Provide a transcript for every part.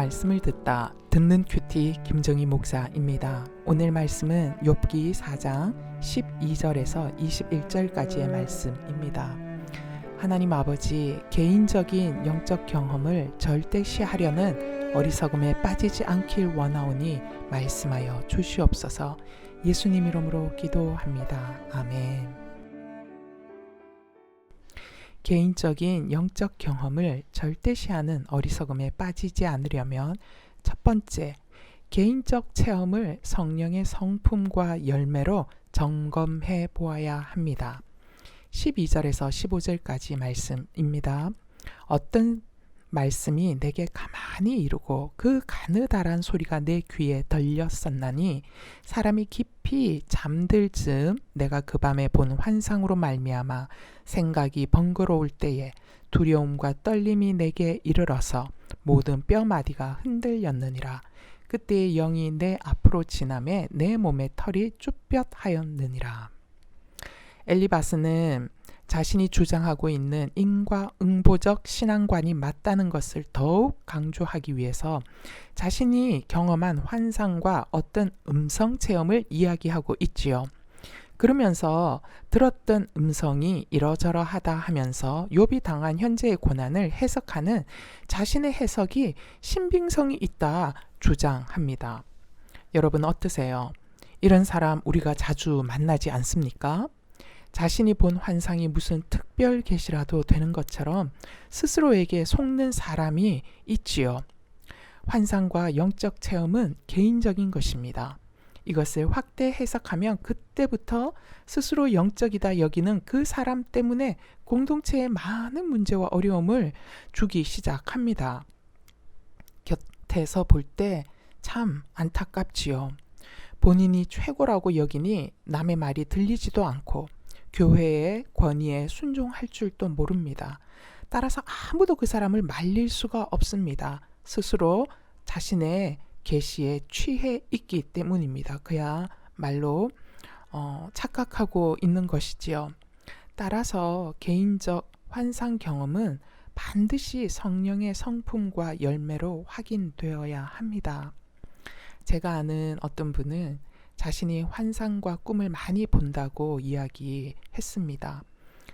말씀을 듣는 큐티 김정희 목사입니다. 오늘 말씀은 욥기 4장 12절에서 21절까지의 말씀입니다. 하나님 아버지, 개인적인 영적 경험을 절대시하려는 어리석음에 빠지지 않길 원하오니 말씀하여 주시옵소서. 예수님 이름으로 기도합니다. 아멘. 개인적인 영적 경험을 절대시하는 어리석음에 빠지지 않으려면 첫 번째, 개인적 체험을 성령의 성품과 열매로 점검해 보아야 합니다. 12절에서 15절까지 말씀입니다. 어떤 말씀이 내게 가만히 이르고 그 가느다란 소리가 내 귀에 들렸었나니 사람이 깊이 잠들 즈음 내가 그 밤에 본 환상으로 말미암아 생각이 번거로울 때에 두려움과 떨림이 내게 이르러서 모든 뼈마디가 흔들렸느니라. 그때의 영이 내 앞으로 지나매 내 몸의 털이 쭈뼛하였느니라. 엘리바스는 자신이 주장하고 있는 인과응보적 신앙관이 맞다는 것을 더욱 강조하기 위해서 자신이 경험한 환상과 어떤 음성 체험을 이야기하고 있지요. 그러면서 들었던 음성이 이러저러하다 하면서 욥이 당한 현재의 고난을 해석하는 자신의 해석이 신빙성이 있다 주장합니다. 여러분 어떠세요? 이런 사람 우리가 자주 만나지 않습니까? 자신이 본 환상이 무슨 특별 계시라도 되는 것처럼 스스로에게 속는 사람이 있지요. 환상과 영적 체험은 개인적인 것입니다. 이것을 확대 해석하면 그때부터 스스로 영적이다 여기는 그 사람 때문에 공동체에 많은 문제와 어려움을 주기 시작합니다. 곁에서 볼 때 참 안타깝지요. 본인이 최고라고 여기니 남의 말이 들리지도 않고 교회의 권위에 순종할 줄도 모릅니다. 따라서 아무도 그 사람을 말릴 수가 없습니다. 스스로 자신의 계시에 취해 있기 때문입니다. 그야말로 착각하고 있는 것이지요. 따라서 개인적 환상 경험은 반드시 성령의 성품과 열매로 확인되어야 합니다. 제가 아는 어떤 분은 자신이 환상과 꿈을 많이 본다고 이야기했습니다.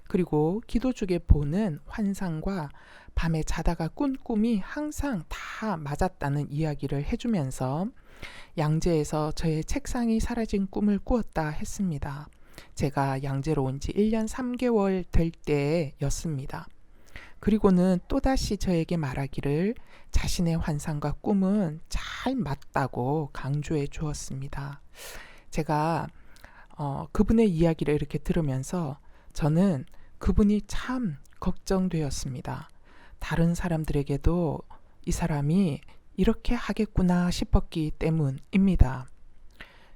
그리고 기도 중에 보는 환상과 밤에 자다가 꾼 꿈이 항상 다 맞았다는 이야기를 해주면서 양재에서 저의 책상이 사라진 꿈을 꾸었다 했습니다. 제가 양재로 온 지 1년 3개월 될 때였습니다. 그리고는 또다시 저에게 말하기를 자신의 환상과 꿈은 잘 맞다고 강조해 주었습니다. 제가 그분의 이야기를 이렇게 들으면서 저는 그분이 참 걱정되었습니다. 다른 사람들에게도 이 사람이 이렇게 하겠구나 싶었기 때문입니다.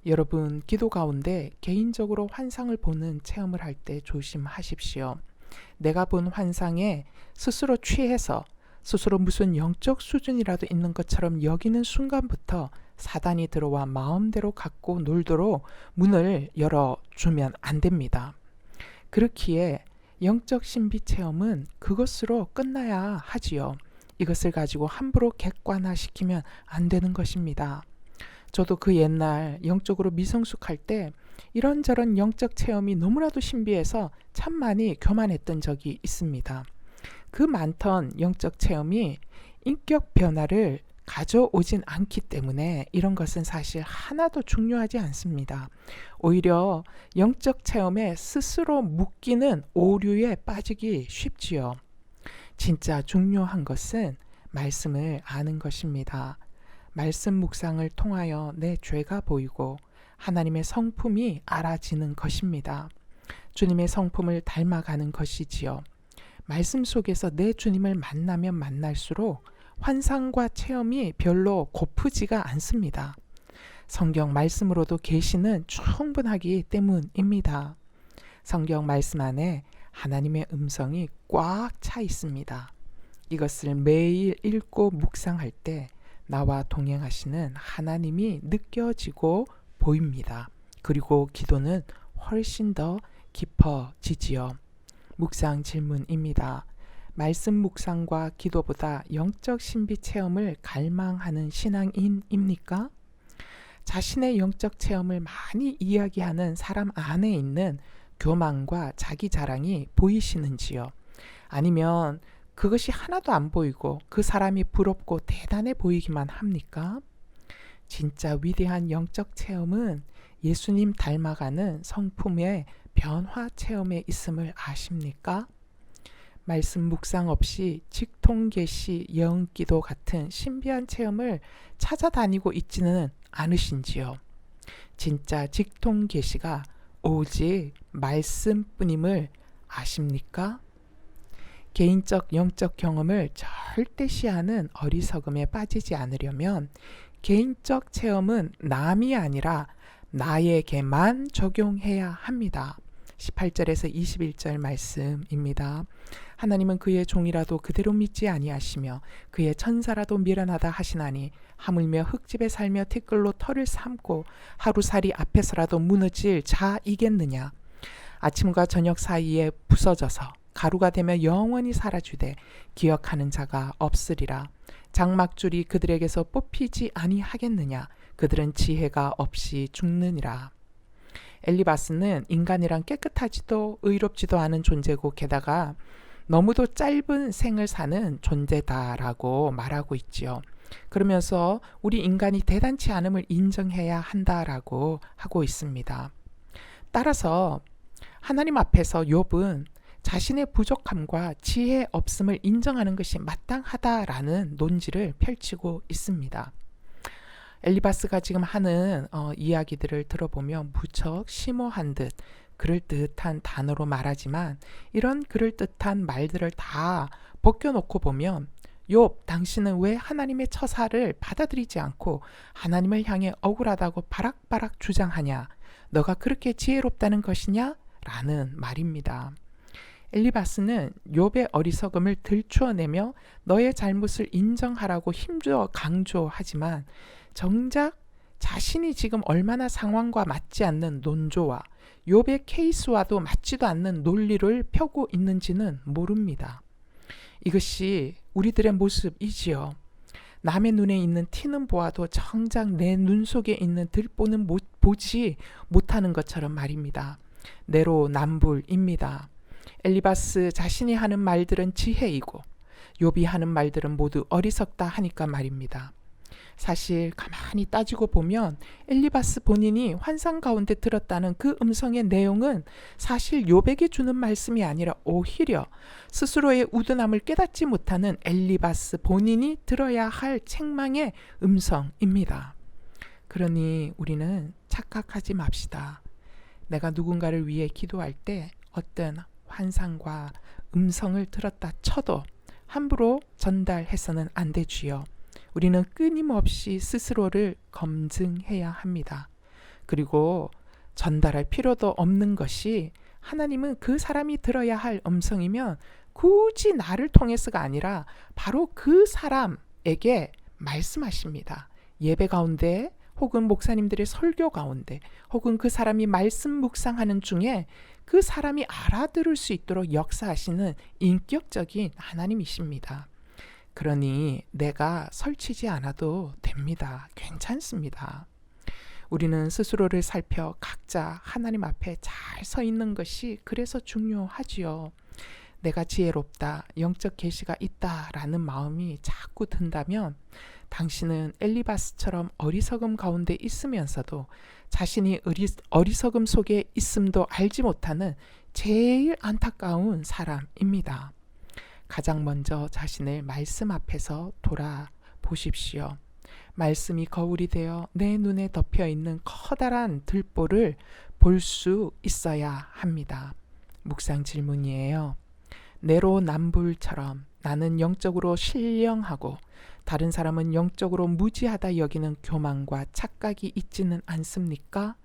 여러분, 기도 가운데 개인적으로 환상을 보는 체험을 할 때 조심하십시오. 내가 본 환상에 스스로 취해서 스스로 무슨 영적 수준이라도 있는 것처럼 여기는 순간부터 사단이 들어와 마음대로 갖고 놀도록 문을 열어주면 안 됩니다. 그렇기에 영적 신비 체험은 그것으로 끝나야 하지요. 이것을 가지고 함부로 객관화시키면 안 되는 것입니다. 저도 그 옛날 영적으로 미성숙할 때 이런저런 영적 체험이 너무나도 신비해서 참 많이 교만했던 적이 있습니다. 그 많던 영적 체험이 인격 변화를 가져오진 않기 때문에 이런 것은 사실 하나도 중요하지 않습니다. 오히려 영적 체험에 스스로 묶이는 오류에 빠지기 쉽지요. 진짜 중요한 것은 말씀을 아는 것입니다. 말씀 묵상을 통하여 내 죄가 보이고 하나님의 성품이 알아지는 것입니다. 주님의 성품을 닮아가는 것이지요. 말씀 속에서 내 주님을 만나면 만날수록 환상과 체험이 별로 고프지가 않습니다. 성경 말씀으로도 계시는 충분하기 때문입니다. 성경 말씀 안에 하나님의 음성이 꽉 차 있습니다. 이것을 매일 읽고 묵상할 때 나와 동행하시는 하나님이 느껴지고 보입니다. 그리고 기도는 훨씬 더 깊어지지요. 묵상 질문입니다. 말씀 묵상과 기도보다 영적 신비 체험을 갈망하는 신앙인입니까? 자신의 영적 체험을 많이 이야기하는 사람 안에 있는 교만과 자기 자랑이 보이시는지요? 아니면 그것이 하나도 안 보이고 그 사람이 부럽고 대단해 보이기만 합니까? 진짜 위대한 영적 체험은 예수님 닮아가는 성품의 변화 체험에 있음을 아십니까? 말씀 묵상 없이 직통계시, 예언기도 같은 신비한 체험을 찾아다니고 있지는 않으신지요? 진짜 직통계시가 오직 말씀뿐임을 아십니까? 개인적 영적 경험을 절대 시하는 어리석음에 빠지지 않으려면 개인적 체험은 남이 아니라 나에게만 적용해야 합니다. 18절에서 21절 말씀입니다. 하나님은 그의 종이라도 그대로 믿지 아니하시며 그의 천사라도 미련하다 하시나니 하물며 흙집에 살며 티끌로 털을 삼고 하루살이 앞에서라도 무너질 자이겠느냐. 아침과 저녁 사이에 부서져서 가루가 되며 영원히 사라지되 기억하는 자가 없으리라. 장막줄이 그들에게서 뽑히지 아니하겠느냐. 그들은 지혜가 없이 죽느니라. 엘리바스는 인간이란 깨끗하지도 의롭지도 않은 존재고 게다가 너무도 짧은 생을 사는 존재다라고 말하고 있지요. 그러면서 우리 인간이 대단치 않음을 인정해야 한다라고 하고 있습니다. 따라서 하나님 앞에서 욥은 자신의 부족함과 지혜 없음을 인정하는 것이 마땅하다라는 논지를 펼치고 있습니다. 엘리바스가 지금 하는 이야기들을 들어보면 무척 심오한 듯 그럴듯한 단어로 말하지만 이런 그럴듯한 말들을 다 벗겨놓고 보면 욥, 당신은 왜 하나님의 처사를 받아들이지 않고 하나님을 향해 억울하다고 바락바락 주장하냐? 너가 그렇게 지혜롭다는 것이냐? 라는 말입니다. 엘리바스는 욥의 어리석음을 들추어내며 너의 잘못을 인정하라고 힘주어 강조하지만 정작 자신이 지금 얼마나 상황과 맞지 않는 논조와 욥의 케이스와도 맞지도 않는 논리를 펴고 있는지는 모릅니다. 이것이 우리들의 모습이지요. 남의 눈에 있는 티는 보아도 정작 내 눈 속에 있는 들보는 보지 못하는 것처럼 말입니다. 내로남불입니다. 엘리바스 자신이 하는 말들은 지혜이고 욥이 하는 말들은 모두 어리석다 하니까 말입니다. 사실 가만히 따지고 보면 엘리바스 본인이 환상 가운데 들었다는 그 음성의 내용은 사실 욥에게 주는 말씀이 아니라 오히려 스스로의 우둔함을 깨닫지 못하는 엘리바스 본인이 들어야 할 책망의 음성입니다. 그러니 우리는 착각하지 맙시다. 내가 누군가를 위해 기도할 때 어떤 환상과 음성을 들었다 쳐도 함부로 전달해서는 안 되지요. 우리는 끊임없이 스스로를 검증해야 합니다. 그리고 전달할 필요도 없는 것이 하나님은 그 사람이 들어야 할 음성이면 굳이 나를 통해서가 아니라 바로 그 사람에게 말씀하십니다. 예배 가운데 혹은 목사님들의 설교 가운데 혹은 그 사람이 말씀 묵상하는 중에 그 사람이 알아들을 수 있도록 역사하시는 인격적인 하나님이십니다. 그러니 내가 설치지 않아도 됩니다. 괜찮습니다. 우리는 스스로를 살펴 각자 하나님 앞에 잘 서 있는 것이 그래서 중요하지요. 내가 지혜롭다, 영적 계시가 있다라는 마음이 자꾸 든다면 당신은 엘리바스처럼 어리석음 가운데 있으면서도 자신이 어리석음 속에 있음도 알지 못하는 제일 안타까운 사람입니다. 가장 먼저 자신을 말씀 앞에서 돌아보십시오. 말씀이 거울이 되어 내 눈에 덮여 있는 커다란 들보를 볼 수 있어야 합니다. 묵상 질문이에요. 내로남불처럼 나는 영적으로 신령하고 다른 사람은 영적으로 무지하다 여기는 교만과 착각이 있지는 않습니까?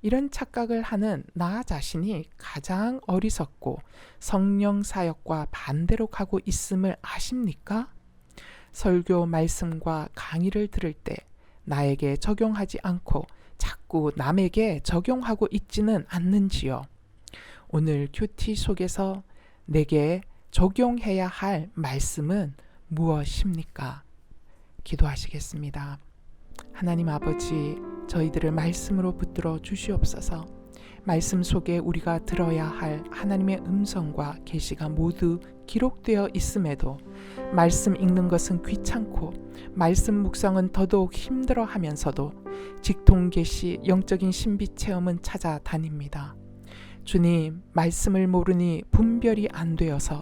이런 착각을 하는 나 자신이 가장 어리석고 성령 사역과 반대로 가고 있음을 아십니까? 설교 말씀과 강의를 들을 때 나에게 적용하지 않고 자꾸 남에게 적용하고 있지는 않는지요? 오늘 큐티 속에서 내게 적용해야 할 말씀은 무엇입니까? 기도하시겠습니다. 하나님 아버지, 저희들을 말씀으로 붙들어 주시옵소서. 말씀 속에 우리가 들어야 할 하나님의 음성과 계시가 모두 기록되어 있음에도 말씀 읽는 것은 귀찮고 말씀 묵상은 더더욱 힘들어 하면서도 직통 계시 영적인 신비 체험은 찾아다닙니다. 주님, 말씀을 모르니 분별이 안 되어서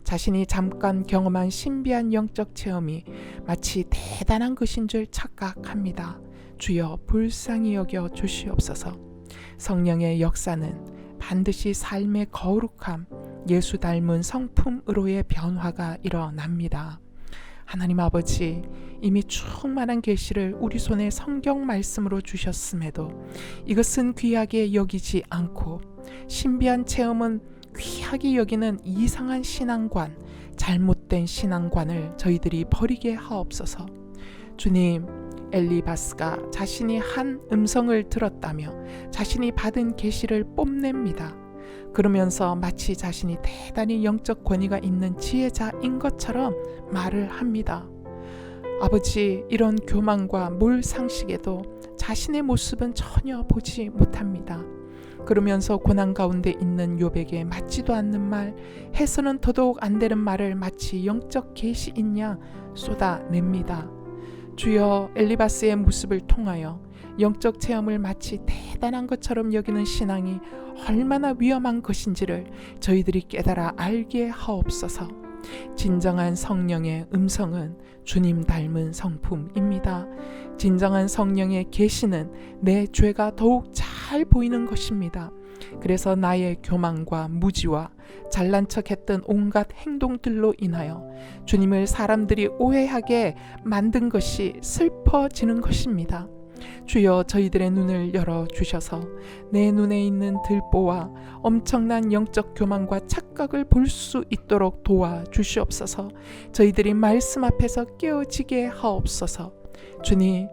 자신이 잠깐 경험한 신비한 영적 체험이 마치 대단한 것인 줄 착각합니다. 주여 불쌍히 여겨 주시옵소서. 성령의 역사는 반드시 삶의 거룩함, 예수 닮은 성품으로의 변화가 일어납니다. 하나님 아버지, 이미 충만한 계시를 우리 손에 성경 말씀으로 주셨음에도 이것은 귀하게 여기지 않고 신비한 체험은 귀하게 여기는 이상한 신앙관, 잘못된 신앙관을 저희들이 버리게 하옵소서. 주님, 엘리바스가 자신이 한 음성을 들었다며 자신이 받은 계시를 뽐냅니다. 그러면서 마치 자신이 대단히 영적 권위가 있는 지혜자인 것처럼 말을 합니다. 아버지, 이런 교만과 몰상식에도 자신의 모습은 전혀 보지 못합니다. 그러면서 고난 가운데 있는 욥에게 맞지도 않는 말, 해서는 더더욱 안 되는 말을 마치 영적 계시인 양 쏟아냅니다. 주여, 엘리바스의 모습을 통하여 영적 체험을 마치 대단한 것처럼 여기는 신앙이 얼마나 위험한 것인지를 저희들이 깨달아 알게 하옵소서. 진정한 성령의 음성은 주님 닮은 성품입니다. 진정한 성령의 계시는 내 죄가 더욱 잘 보이는 것입니다. 그래서 나의 교만과 무지와 잘난 척했던 온갖 행동들로 인하여 주님을 사람들이 오해하게 만든 것이 슬퍼지는 것입니다. 주여, 저희들의 눈을 열어주셔서 내 눈에 있는 들보와 엄청난 영적 교만과 착각을 볼 수 있도록 도와주시옵소서. 저희들이 말씀 앞에서 깨어지게 하옵소서. 주님,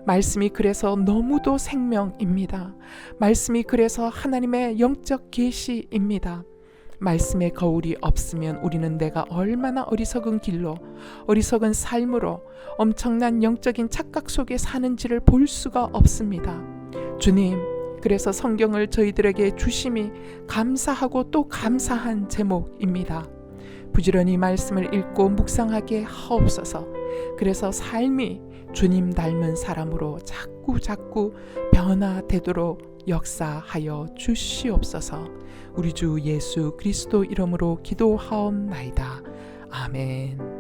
말씀이 그래서 너무도 생명입니다. 말씀이 그래서 하나님의 영적 계시입니다. 말씀의 거울이 없으면 우리는 내가 얼마나 어리석은 길로, 어리석은 삶으로 엄청난 영적인 착각 속에 사는지를 볼 수가 없습니다. 주님, 그래서 성경을 저희들에게 주심이 감사하고 또 감사한 제목입니다. 부지런히 말씀을 읽고 묵상하게 하옵소서. 그래서 삶이 주님 닮은 사람으로 자꾸 변화되도록 역사하여 주시옵소서. 우리 주 예수 그리스도 이름으로 기도하옵나이다. 아멘.